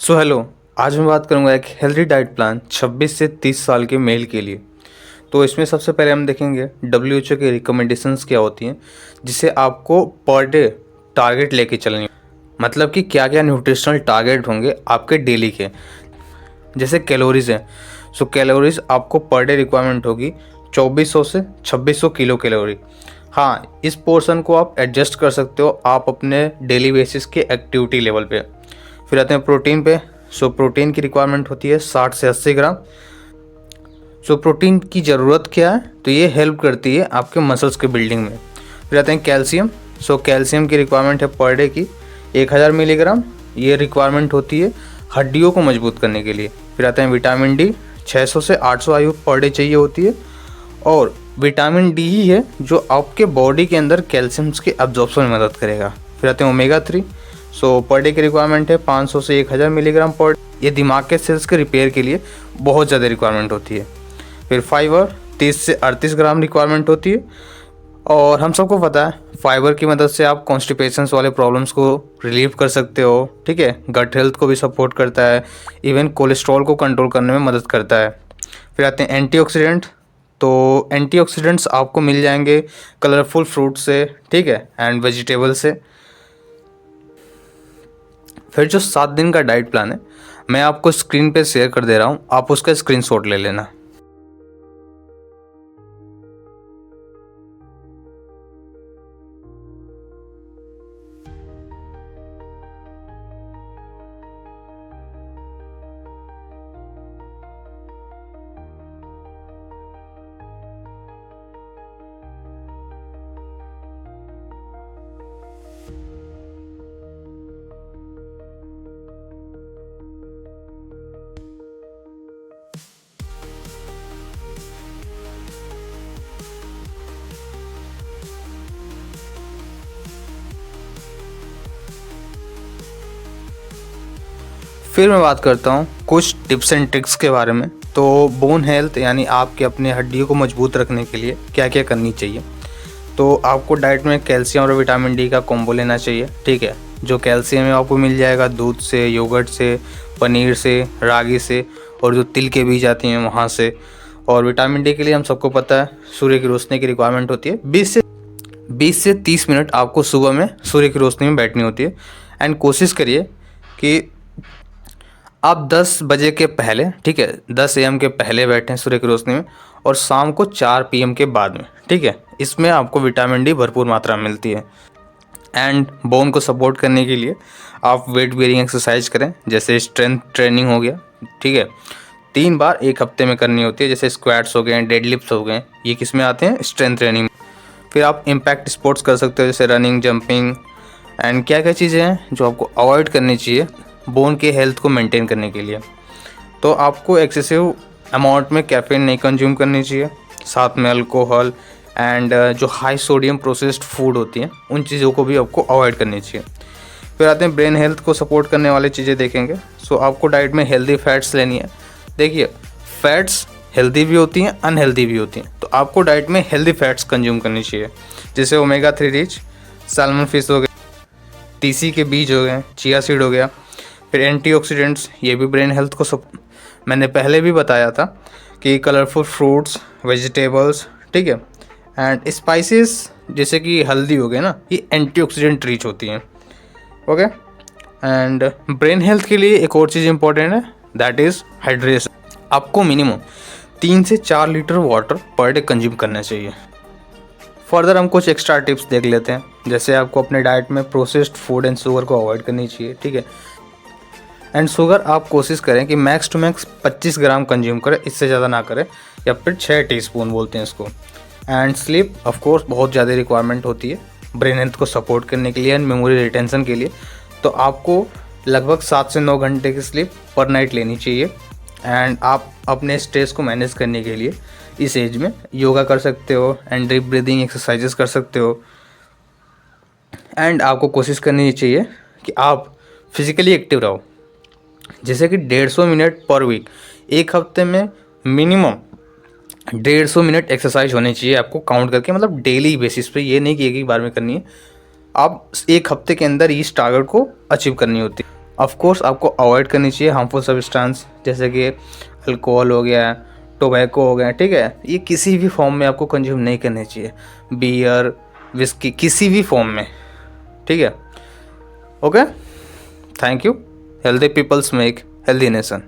Hello. आज मैं बात करूंगा एक हेल्दी डाइट प्लान 26 से 30 साल के मेल के लिए। तो इसमें सबसे पहले हम देखेंगे डब्ल्यूएचओ की रिकमेंडेशंस क्या होती हैं, जिसे आपको पर डे टारगेट लेके चलनी, मतलब कि क्या क्या न्यूट्रिशनल टारगेट होंगे आपके डेली के। जैसे कैलोरीज हैं, सो कैलोरीज आपको पर डे रिक्वायरमेंट होगी 2400 से 2600 किलो कैलोरी। हाँ, इस पोर्शन को आप एडजस्ट कर सकते हो आप अपने डेली बेसिस के एक्टिविटी लेवल पे। फिर आते हैं प्रोटीन पे। सो प्रोटीन की रिक्वायरमेंट होती है 60 से 80 ग्राम। सो प्रोटीन की ज़रूरत क्या है, तो ये हेल्प करती है आपके मसल्स के बिल्डिंग में। फिर आते हैं कैल्शियम। सो कैल्शियम की रिक्वायरमेंट है पर डे की 1000 मिलीग्राम। ये रिक्वायरमेंट होती है हड्डियों को मजबूत करने के लिए। फिर आते हैं विटामिन डी, 600 से 800 आयु पर डे चाहिए होती है। और विटामिन डी ही है जो आपके बॉडी के अंदर कैल्शियम्स के अब्जॉर्प्शन में मदद करेगा। फिर आते हैं ओमेगा 3। सो पर डे की रिक्वायरमेंट है 500 से 1000 मिलीग्राम पर। ये दिमाग के सेल्स के रिपेयर के लिए बहुत ज़्यादा रिक्वायरमेंट होती है। फिर फाइबर 30 से 38 ग्राम रिक्वायरमेंट होती है। और हम सबको पता है फाइबर की मदद से आप कॉन्स्टिपेशंस वाले प्रॉब्लम्स को रिलीव कर सकते हो, ठीक है। गट हेल्थ को भी सपोर्ट करता है, इवन कोलेस्ट्रॉल को कंट्रोल करने में मदद करता है। फिर आते हैं एंटीऑक्सीडेंट। तो एंटीऑक्सीडेंट्स आपको मिल जाएंगे कलरफुल फ्रूट से, ठीक है, एंड वेजिटेबल से। फिर जो 7 दिन का डाइट प्लान है मैं आपको स्क्रीन पे शेयर कर दे रहा हूँ, आप उसका स्क्रीनशॉट ले लेना। फिर मैं बात करता हूँ कुछ टिप्स एंड ट्रिक्स के बारे में। तो बोन हेल्थ यानी आपके अपने हड्डियों को मजबूत रखने के लिए क्या क्या करनी चाहिए। तो आपको डाइट में कैल्शियम और विटामिन डी का कॉम्बो लेना चाहिए, ठीक है। जो कैल्शियम है आपको मिल जाएगा दूध से, योगर्ट से, पनीर से, रागी से, और जो तिल के बीज आती हैं वहाँ से। और विटामिन डी के लिए हम सबको पता है सूर्य की रोशनी की रिक्वायरमेंट होती है। 20 से 30 मिनट आपको सुबह में सूर्य की रोशनी में बैठनी होती है। एंड कोशिश करिए कि आप 10 बजे के पहले, ठीक है, 10 AM के पहले बैठें सूर्य की रोशनी में, और शाम को 4 PM के बाद में, ठीक है। इसमें आपको विटामिन डी भरपूर मात्रा में मिलती है। एंड बोन को सपोर्ट करने के लिए आप वेट बेयरिंग एक्सरसाइज करें, जैसे स्ट्रेंथ ट्रेनिंग हो गया, ठीक है। 3 बार एक हफ्ते में करनी होती है, जैसे स्क्वाट्स हो गए, डेडलिफ्ट्स हो गए, ये किस में आते हैं, स्ट्रेंथ ट्रेनिंग। फिर आप इम्पैक्ट स्पोर्ट्स कर सकते हो, जैसे रनिंग, जंपिंग। एंड क्या क्या चीज़ें हैं जो आपको अवॉइड करनी चाहिए बोन के हेल्थ को मेंटेन करने के लिए। तो आपको एक्सेसिव अमाउंट में कैफीन नहीं कंज्यूम करनी चाहिए, साथ में अल्कोहल एंड जो हाई सोडियम प्रोसेस्ड फूड होती हैं उन चीज़ों को भी आपको अवॉइड करनी चाहिए। फिर आते हैं ब्रेन हेल्थ को सपोर्ट करने वाली चीज़ें देखेंगे। सो आपको डाइट में हेल्दी फैट्स लेनी है। देखिए, फैट्स हेल्दी भी होती हैं, अनहेल्दी भी होती हैं, तो आपको डाइट में हेल्दी फैट्स कंज्यूम करनी चाहिए, जैसे ओमेगा 3 रिच सैल्मन फिश हो गए, तीसी के बीज हो गए, चिया सीड हो गया। फिर एंटीऑक्सीडेंट्स, ये भी ब्रेन हेल्थ को मैंने पहले भी बताया था कि कलरफुल फ्रूट्स, वेजिटेबल्स, ठीक है, एंड स्पाइसेस जैसे कि हल्दी हो गए ना, ये एंटीऑक्सीडेंट रिच होती हैं, ओके। एंड ब्रेन हेल्थ के लिए एक और चीज़ इंपॉर्टेंट है, दैट इज़ हाइड्रेशन। आपको मिनिमम 3 से 4 litre water per day consume करना चाहिए। फर्दर हम कुछ एक्स्ट्रा टिप्स देख लेते हैं, जैसे आपको अपने डाइट में प्रोसेस्ड फूड एंड शुगर को अवॉइड करनी चाहिए, ठीक है। एंड शुगर आप कोशिश करें कि max to max 25 gram consume करें, इससे ज़्यादा ना करें, या फिर 6 टीस्पून बोलते हैं इसको। एंड स्लीप ऑफ कोर्स बहुत ज़्यादा रिक्वायरमेंट होती है ब्रेन हेल्थ को सपोर्ट करने के लिए एंड मेमोरी रिटेंशन के लिए। तो आपको लगभग 7 से 9 घंटे की स्लीप पर नाइट लेनी चाहिए। एंड आप अपने स्ट्रेस को मैनेज करने के लिए इस एज में योगा कर सकते हो एंड डीप ब्रीदिंग एक्सरसाइजेस कर सकते हो। एंड आपको कोशिश करनी चाहिए कि आप फिज़िकली एक्टिव रहो, जैसे कि 150 मिनट पर वीक, एक हफ्ते में मिनिमम 150 मिनट एक्सरसाइज होनी चाहिए आपको काउंट करके, मतलब डेली बेसिस पे, ये नहीं कि एक ही बार में करनी है। आप एक हफ्ते के अंदर इस टारगेट को अचीव करनी होती है। ऑफ कोर्स आपको अवॉइड करनी चाहिए हार्मफुल सब्सटेंस, जैसे कि अल्कोहल हो गया, टोबैको हो गया, ठीक है, ये किसी भी फॉर्म में आपको कंज्यूम नहीं करनी चाहिए, बियर, विस्की, किसी भी फॉर्म में, ठीक है। Okay, thank you. Healthy peoples make healthy nation.